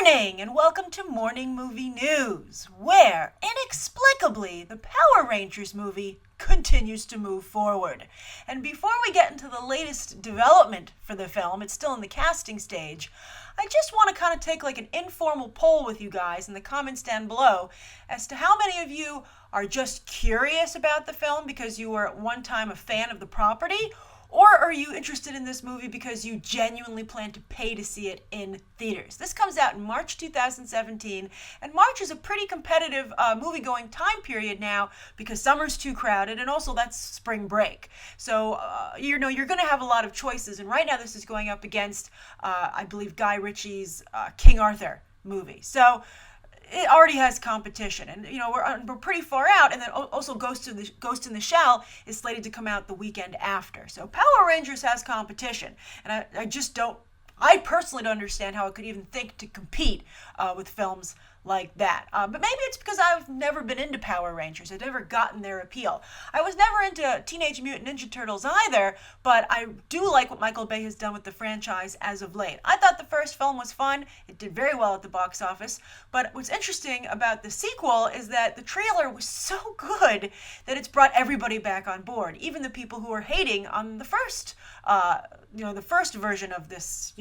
morning, and welcome to Morning Movie News, where, inexplicably, the Power Rangers movie continues to move forward. And before we get into the latest development for the film, it's still in the casting stage, I just want to kind of take like an informal poll with you guys in the comments down below as to how many of you are just curious about the film because you were at one time a fan of the property, or are you interested in this movie because you genuinely plan to pay to see it in theaters? This comes out in March 2017, and March is a pretty competitive movie-going time period now because summer's too crowded, and also that's spring break. So, you're going to have a lot of choices, and right now this is going up against, I believe, Guy Ritchie's King Arthur movie. So, it already has competition, and we're pretty far out. And then also Ghost in the Shell is slated to come out the weekend after. So Power Rangers has competition, and I personally don't understand how it could even think to compete with films like that. But maybe it's because I've never been into Power Rangers. I've never gotten their appeal. I was never into Teenage Mutant Ninja Turtles either, but I do like what Michael Bay has done with the franchise as of late. I thought the first film was fun. It did very well at the box office. But what's interesting about the sequel is that the trailer was so good that it's brought everybody back on board, even the people who were hating on the first the first version of this,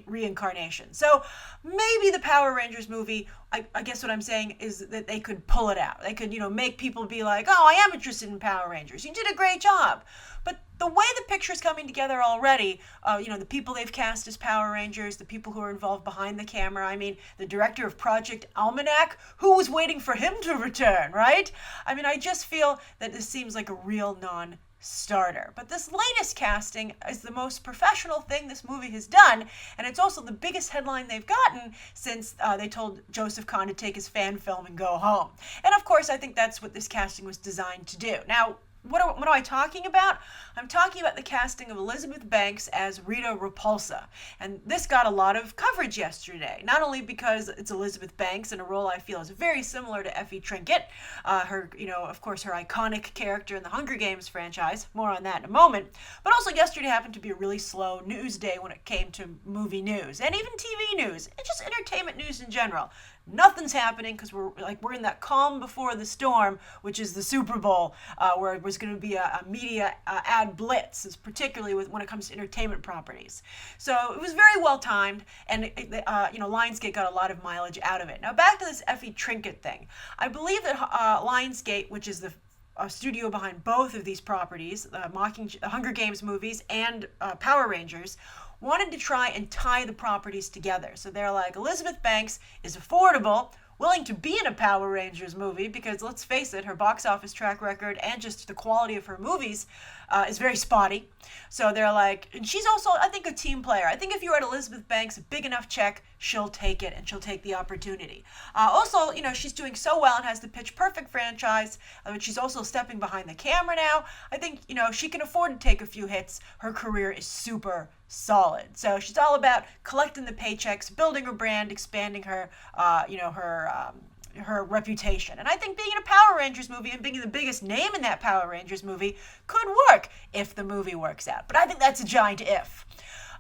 reincarnation. So maybe the Power Rangers movie, I guess what I'm saying is that they could pull it out. They could, make people be like, oh, I am interested in Power Rangers. You did a great job. But the way the picture's coming together already, the people they've cast as Power Rangers, the people who are involved behind the camera, the director of Project Almanac, who was waiting for him to return, right? I just feel that this seems like a real non-starter. But this latest casting is the most professional thing this movie has done, and it's also the biggest headline they've gotten since they told Joseph Kahn to take his fan film and go home. And of course, I think that's what this casting was designed to do. Now, what am I talking about? I'm talking about the casting of Elizabeth Banks as Rita Repulsa. And this got a lot of coverage yesterday, not only because it's Elizabeth Banks in a role I feel is very similar to Effie Trinket, her iconic character in the Hunger Games franchise. More on that in a moment. But also yesterday happened to be a really slow news day when it came to movie news and even TV news and just entertainment news in general. Nothing's happening because we're in that calm before the storm, which is the Super Bowl, where it was going to be a media ad blitz, particularly when it comes to entertainment properties. So it was very well timed, and Lionsgate got a lot of mileage out of it. Now back to this Effie Trinket thing. I believe that Lionsgate, which is the studio behind both of these properties, the Hunger Games movies and Power Rangers, wanted to try and tie the properties together. So they're like, Elizabeth Banks is affordable, willing to be in a Power Rangers movie, because let's face it, her box office track record and just the quality of her movies is very spotty. So they're like, and she's also, I think, a team player. I think if you write Elizabeth Banks a big enough check, she'll take it and she'll take the opportunity. Also, she's doing so well and has the Pitch Perfect franchise. She's also stepping behind the camera now. I think, she can afford to take a few hits. Her career is super solid. So she's all about collecting the paychecks, building her brand, expanding her, her reputation. And I think being in a Power Rangers movie and being the biggest name in that Power Rangers movie could work if the movie works out. But I think that's a giant if.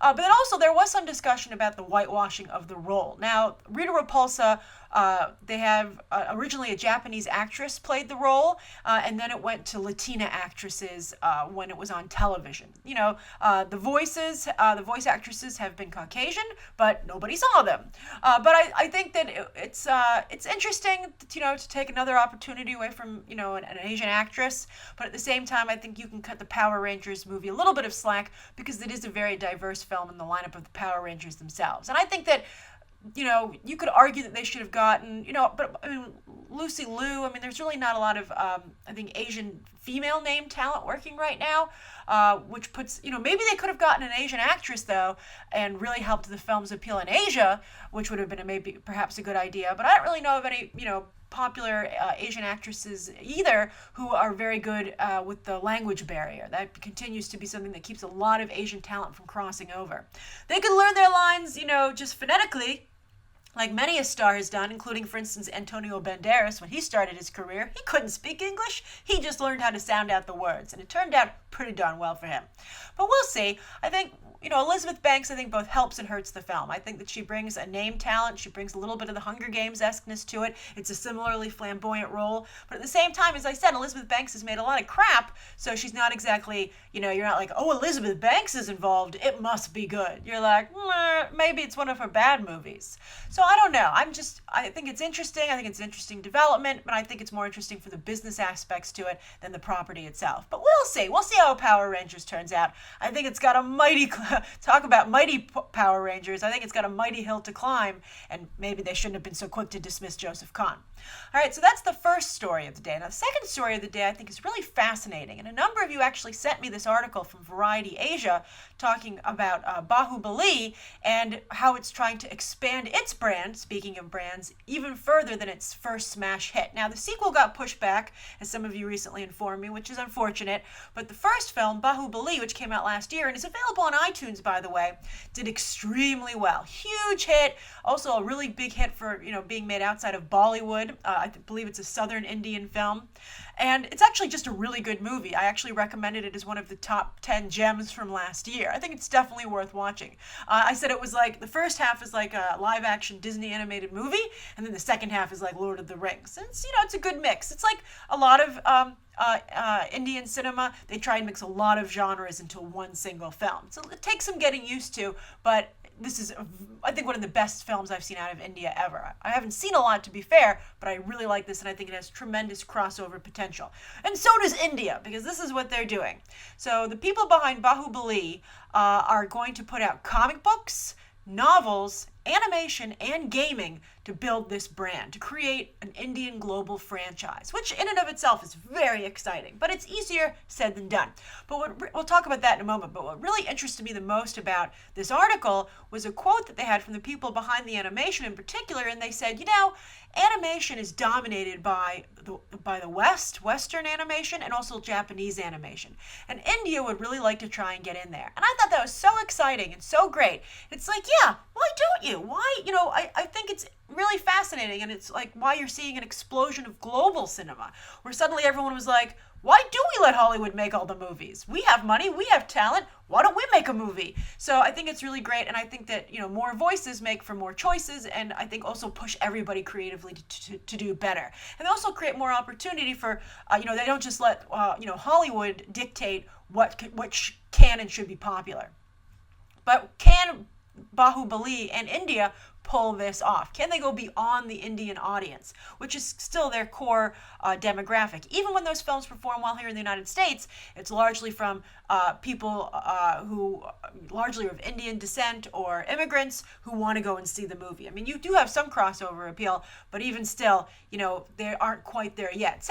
But then also there was some discussion about the whitewashing of the role. Now, Rita Repulsa, they have originally a Japanese actress played the role, and then it went to Latina actresses when it was on television. The voice actresses have been Caucasian, but nobody saw them. But I think that it's interesting, to take another opportunity away from, an Asian actress. But at the same time, I think you can cut the Power Rangers movie a little bit of slack because it is a very diverse film in the lineup of the Power Rangers themselves. And I think that you could argue that they should have gotten, but Lucy Liu, there's really not a lot of, Asian female name talent working right now, which puts, maybe they could have gotten an Asian actress, though, and really helped the film's appeal in Asia, which would have been perhaps a good idea. But I don't really know of any, popular Asian actresses either who are very good with the language barrier. That continues to be something that keeps a lot of Asian talent from crossing over. They could learn their lines, just phonetically, like many a star has done, including, for instance, Antonio Banderas. When he started his career, he couldn't speak English. He just learned how to sound out the words, and it turned out pretty darn well for him. But we'll see. I think Elizabeth Banks, I think, both helps and hurts the film. I think that she brings a name talent. She brings a little bit of the Hunger Games-esqueness to it. It's a similarly flamboyant role. But at the same time, as I said, Elizabeth Banks has made a lot of crap, so she's not exactly, you're not like, oh, Elizabeth Banks is involved, it must be good. You're like, maybe it's one of her bad movies. So I don't know. I think it's interesting. I think it's an interesting development, but I think it's more interesting for the business aspects to it than the property itself. But we'll see. We'll see how Power Rangers turns out. I think it's got a mighty, talk about mighty Power Rangers, I think it's got a mighty hill to climb, and maybe they shouldn't have been so quick to dismiss Joseph Kahn. All right, so that's the first story of the day. Now, the second story of the day I think is really fascinating, and a number of you actually sent me this article from Variety Asia talking about Baahubali and how it's trying to expand its brand, speaking of brands, even further than its first smash hit. Now, the sequel got pushed back, as some of you recently informed me, which is unfortunate, but the first film, Baahubali, which came out last year and is available on iTunes, by the way, did extremely well. Huge hit, also a really big hit for, being made outside of Bollywood. I believe it's a southern Indian film. And it's actually just a really good movie. I actually recommended it as one of the top 10 gems from last year. I think it's definitely worth watching. I said it was like, the first half is like a live-action Disney animated movie, and then the second half is like Lord of the Rings. And it's a good mix. It's like a lot of Indian cinema. They try and mix a lot of genres into one single film. So it takes some getting used to, but this is, I think, one of the best films I've seen out of India ever. I haven't seen a lot, to be fair, but I really like this, and I think it has tremendous crossover potential. And so does India, because this is what they're doing. So the people behind Baahubali are going to put out comic books, novels, animation, and gaming to build this brand, to create an Indian global franchise, which in and of itself is very exciting, but it's easier said than done. But we'll talk about that in a moment. But what really interested me the most about this article was a quote that they had from the people behind the animation in particular, and they said, animation is dominated by the Western animation, and also Japanese animation. And India would really like to try and get in there. And I thought that was so exciting and so great. It's like, yeah, why don't you? Why, I think it's really fascinating, and it's like why you're seeing an explosion of global cinema, where suddenly everyone was like, why do we let Hollywood make all the movies? We have money, we have talent, why don't we make a movie? So I think it's really great, and I think that, more voices make for more choices, and I think also push everybody creatively to do better. And they also create more opportunity for, they don't just let, Hollywood dictate what can and should be popular. But can Baahubali and India pull this off? Can they go beyond the Indian audience, which is still their core demographic? Even when those films perform well here in the United States, it's largely from people who largely are of Indian descent or immigrants who want to go and see the movie. I mean, you do have some crossover appeal, but even still, they aren't quite there yet.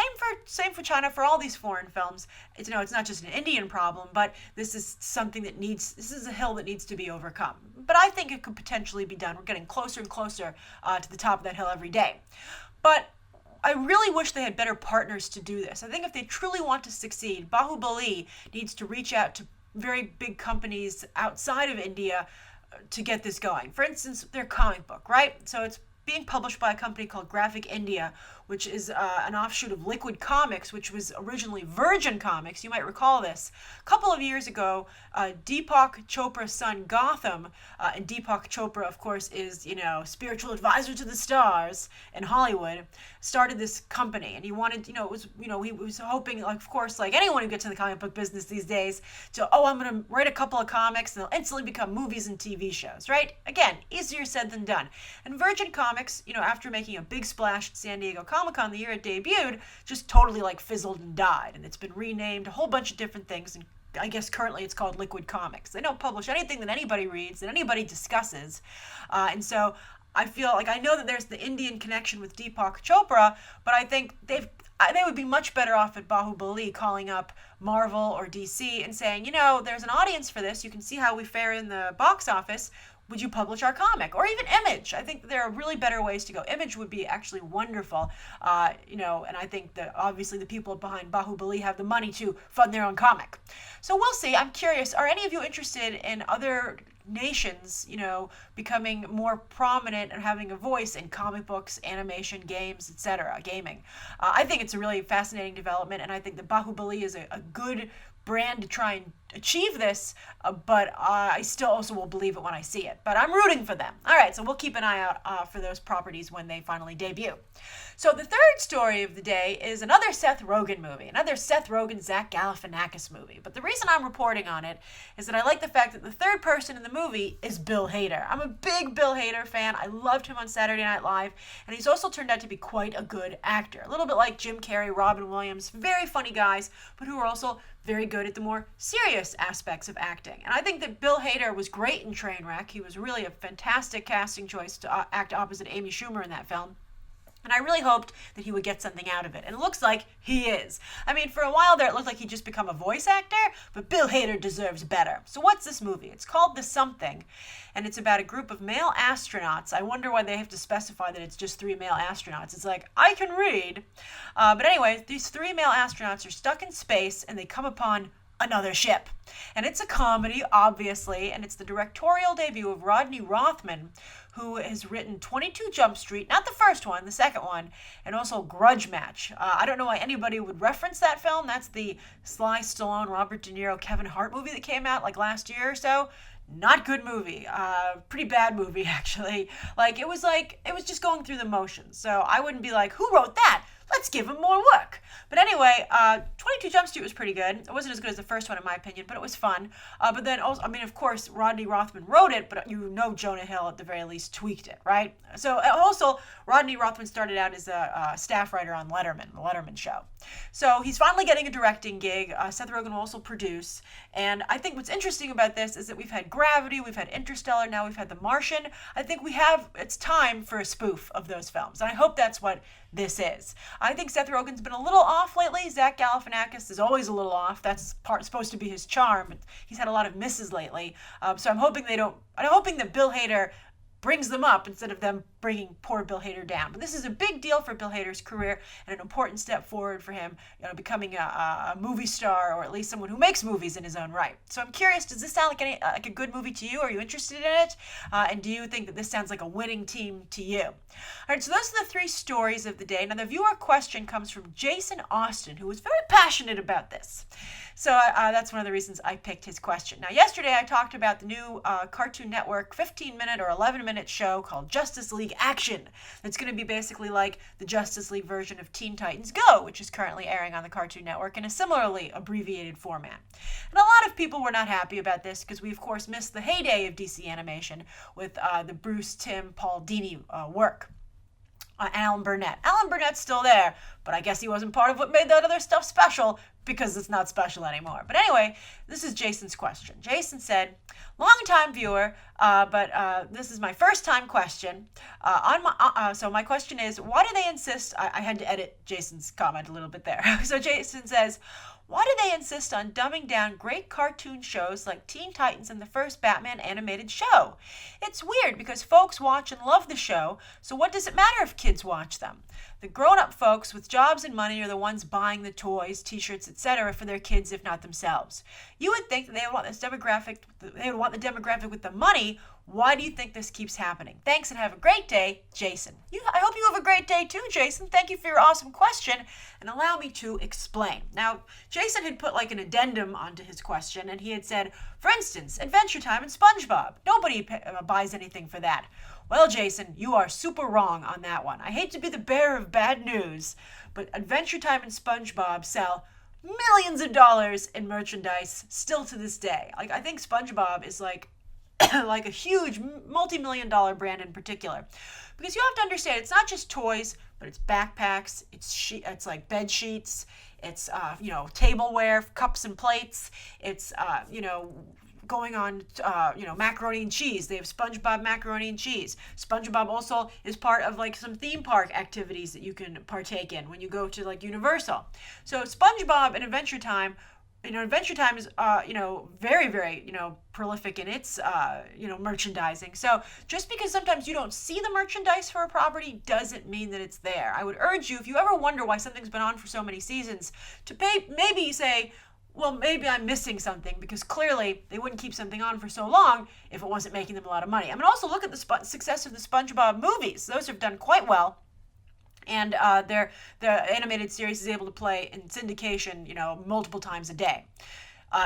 Same for China, for all these foreign films. It's not just an Indian problem, but this is something this is a hill that needs to be overcome. But I think it could potentially be done. We're getting closer and closer to the top of that hill every day. But I really wish they had better partners to do this. I think if they truly want to succeed, Baahubali needs to reach out to very big companies outside of India to get this going. For instance, their comic book, right? So it's being published by a company called Graphic India, which is an offshoot of Liquid Comics, which was originally Virgin Comics. You might recall this. A couple of years ago, Deepak Chopra's son Gotham, and Deepak Chopra, of course, is, spiritual advisor to the stars in Hollywood, started this company. And he wanted, he was hoping, of course, like anyone who gets in the comic book business these days, I'm going to write a couple of comics and they'll instantly become movies and TV shows, right? Again, easier said than done. And Virgin Comics, after making a big splash at San Diego Comic-Con the year it debuted, just totally fizzled and died. And it's been renamed a whole bunch of different things, and I guess currently it's called Liquid Comics. They don't publish anything that anybody reads, that anybody discusses. And so I feel like I know that there's the Indian connection with Deepak Chopra, but I think they would be much better off at Baahubali calling up Marvel or DC and saying, there's an audience for this. You can see how we fare in the box office. Would you publish our comic? Or even Image. I think there are really better ways to go. Image would be actually wonderful, and I think that obviously the people behind Baahubali have the money to fund their own comic. So we'll see. I'm curious, are any of you interested in other nations, becoming more prominent and having a voice in comic books, animation, games, etc., gaming? I think it's a really fascinating development, and I think that Baahubali is a good brand to try achieve this, but I still also will believe it when I see it. But I'm rooting for them. All right, so we'll keep an eye out for those properties when they finally debut. So the third story of the day is another Seth Rogen movie, another Seth Rogen, Zach Galifianakis movie. But the reason I'm reporting on it is that I like the fact that the third person in the movie is Bill Hader. I'm a big Bill Hader fan. I loved him on Saturday Night Live, and he's also turned out to be quite a good actor. A little bit like Jim Carrey, Robin Williams, very funny guys, but who are also very good at the more serious aspects of acting. And I think that Bill Hader was great in Trainwreck. He was really a fantastic casting choice to act opposite Amy Schumer in that film. And I really hoped that he would get something out of it. And it looks like he is. I mean, for a while there, it looked like he'd just become a voice actor, but Bill Hader deserves better. So what's this movie? It's called The Something, and it's about a group of male astronauts. I wonder why they have to specify that it's just 3 male astronauts. It's like, I can read. But anyway, these 3 male astronauts are stuck in space, and they come upon another ship. And it's a comedy, obviously, and it's the directorial debut of Rodney Rothman, who has written 22 Jump Street, not the first one, the second one, and also Grudge Match. I don't know why anybody would reference that film. That's the Sly Stallone, Robert De Niro, Kevin Hart movie that came out like last year or so. Not good movie. Pretty bad movie, actually. It was just going through the motions. So I wouldn't be like, who wrote that? Let's give him more work. But anyway, 22 Jump Street was pretty good. It wasn't as good as the first one, in my opinion, but it was fun. But then also, I mean, of course, Rodney Rothman wrote it, but you know Jonah Hill, at the very least, tweaked it, right? So also, Rodney Rothman started out as a staff writer on Letterman, the Letterman show. So he's finally getting a directing gig. Seth Rogen will also produce. And I think what's interesting about this is that we've had Gravity, we've had Interstellar, now we've had The Martian. I think it's time for a spoof of those films. And I hope that's what this is. I think Seth Rogen's been a little off lately. Zach Galifianakis is always a little off. That's supposed to be his charm. But he's had a lot of misses lately. So I'm hoping that Bill Hader brings them up instead of them bringing poor Bill Hader down. But this is a big deal for Bill Hader's career and an important step forward for him, becoming a movie star, or at least someone who makes movies in his own right. So I'm curious, does this sound like a good movie to you? Are you interested in it? And do you think that this sounds like a winning team to you? All right, so those are the 3 stories of the day. Now, the viewer question comes from Jason Austin, who was very passionate about this. So that's one of the reasons I picked his question. Now, yesterday I talked about the new Cartoon Network 15-minute or 11-minute show called Justice League Action. It's going to be basically like the Justice League version of Teen Titans Go, which is currently airing on the Cartoon Network in a similarly abbreviated format. And a lot of people were not happy about this because we, of course, missed the heyday of DC animation with the Bruce, Tim, Paul Dini work. Alan Burnett. Alan Burnett's still there, but I guess he wasn't part of what made that other stuff special, because it's not special anymore. But anyway, this is Jason's question. Jason said, long-time viewer, but this is my first-time question. So my question is, why do they insist... I had to edit Jason's comment a little bit there. So Jason says, why do they insist on dumbing down great cartoon shows like Teen Titans and the first Batman animated show? It's weird because folks watch and love the show, so what does it matter if kids watch them? The grown-up folks with jobs and money are the ones buying the toys, t-shirts, etc. for their kids, if not themselves. You would think that they would want the demographic with the money. Why do you think this keeps happening? Thanks and have a great day, Jason. I hope you have a great day too, Jason. Thank you for your awesome question, and allow me to explain. Now, Jason had put like an addendum onto his question, and he had said, for instance, Adventure Time and SpongeBob. Nobody buys anything for that. Well, Jason, you are super wrong on that one. I hate to be the bearer of bad news, but Adventure Time and SpongeBob sell millions of dollars in merchandise still to this day. I think SpongeBob is like a huge multi-million-dollar brand in particular. Because you have to understand, it's not just toys, but it's backpacks, it's like bed sheets, it's tableware, cups and plates, it's going on, macaroni and cheese. They have SpongeBob macaroni and cheese. SpongeBob also is part of like some theme park activities that you can partake in when you go to like Universal. So SpongeBob and Adventure Time is, very, very, prolific in its, merchandising. So just because sometimes you don't see the merchandise for a property doesn't mean that it's there. I would urge you, if you ever wonder why something's been on for so many seasons, to maybe say, well, maybe I'm missing something, because clearly they wouldn't keep something on for so long if it wasn't making them a lot of money. I mean, also look at the success of the SpongeBob movies. Those have done quite well. And the animated series is able to play in syndication, multiple times a day.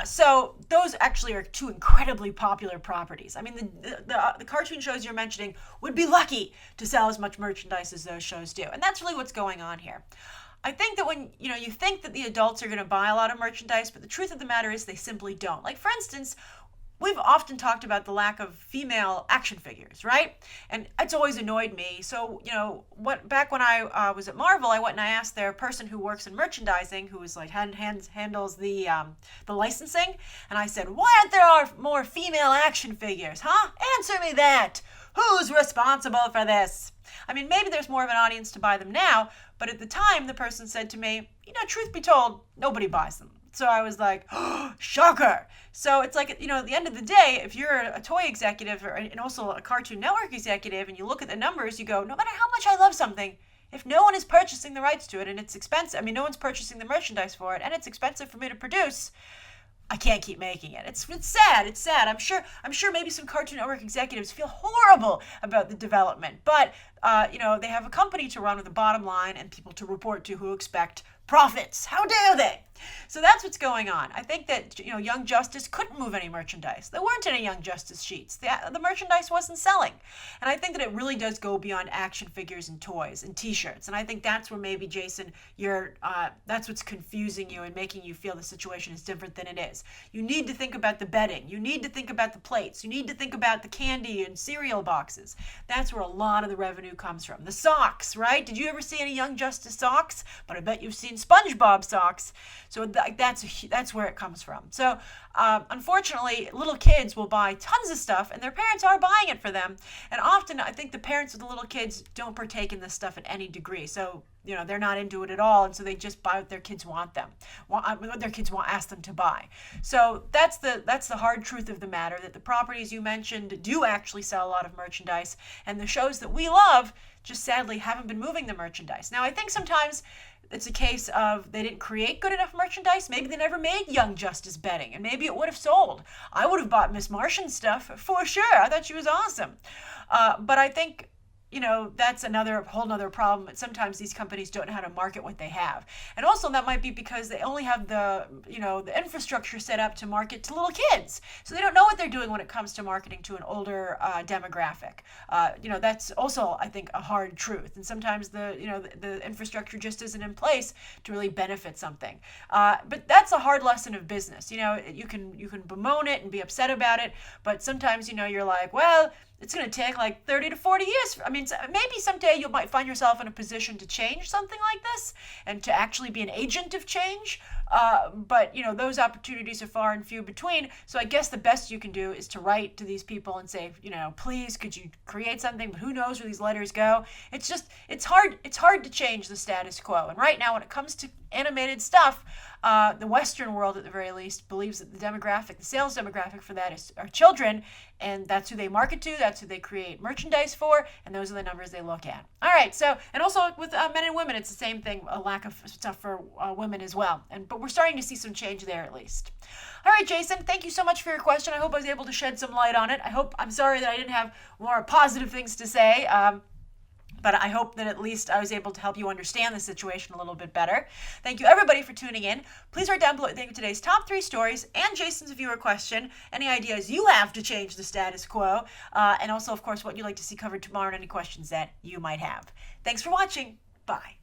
So those actually are two incredibly popular properties. I mean, the cartoon shows you're mentioning would be lucky to sell as much merchandise as those shows do. And that's really what's going on here. I think that when, you think that the adults are going to buy a lot of merchandise, but the truth of the matter is they simply don't. Like, for instance, we've often talked about the lack of female action figures, right? And it's always annoyed me. So, back when I was at Marvel, I went and I asked their person who works in merchandising, who is like handles the licensing, and I said, "Why aren't there more female action figures, huh? Answer me that. Who's responsible for this?" I mean, maybe there's more of an audience to buy them now, but at the time, the person said to me, truth be told, nobody buys them. So I was like, oh, shocker. So it's like, at the end of the day, if you're a toy executive and also a Cartoon Network executive and you look at the numbers, you go, no matter how much I love something, if no one is purchasing the rights to it and it's expensive, no one's purchasing the merchandise for it and it's expensive for me to produce, I can't keep making it. It's sad. It's sad. I'm sure maybe some Cartoon Network executives feel horrible about the development, but they have a company to run with a bottom line and people to report to who expect profits. How dare they? So that's what's going on. I think that Young Justice couldn't move any merchandise. There weren't any Young Justice sheets. The merchandise wasn't selling. And I think that it really does go beyond action figures and toys and T-shirts. And I think that's where maybe, Jason, that's what's confusing you and making you feel the situation is different than it is. You need to think about the bedding. You need to think about the plates. You need to think about the candy and cereal boxes. That's where a lot of the revenue comes from. The socks, right? Did you ever see any Young Justice socks? But I bet you've seen SpongeBob socks. So that's where it comes from. So unfortunately, little kids will buy tons of stuff and their parents are buying it for them. And often I think the parents of the little kids don't partake in this stuff at any degree. So, they're not into it at all. And so they just buy what their kids what their kids ask them to buy. So that's the hard truth of the matter, that the properties you mentioned do actually sell a lot of merchandise. And the shows that we love just sadly haven't been moving the merchandise. Now, I think sometimes it's a case of they didn't create good enough merchandise. Maybe they never made Young Justice bedding, and maybe it would have sold. I would have bought Miss Martian stuff for sure. I thought she was awesome. But I think, that's another whole nother problem. But sometimes these companies don't know how to market what they have. And also that might be because they only have the infrastructure set up to market to little kids. So they don't know what they're doing when it comes to marketing to an older demographic. That's also, I think, a hard truth. And sometimes the infrastructure just isn't in place to really benefit something. But that's a hard lesson of business. You can bemoan it and be upset about it, but sometimes, you're like, well, it's going to take like 30 to 40 years. Maybe someday you might find yourself in a position to change something like this and to actually be an agent of change. But those opportunities are far and few between. So I guess the best you can do is to write to these people and say, please, could you create something? But who knows where these letters go? It's hard to change the status quo. And right now, when it comes to animated stuff, the Western world, at the very least, believes that the sales demographic for that are children, and that's who they market to, that's who they create merchandise for, and those are the numbers they look at. All right, so, and also with men and women, it's the same thing, a lack of stuff for women as well, but we're starting to see some change there at least. All right, Jason, thank you so much for your question. I hope I was able to shed some light on it. I'm sorry that I didn't have more positive things to say, but I hope that at least I was able to help you understand the situation a little bit better. Thank you, everybody, for tuning in. Please write down below what you think of today's top 3 stories and Jason's viewer question, any ideas you have to change the status quo, and also, of course, what you'd like to see covered tomorrow and any questions that you might have. Thanks for watching. Bye.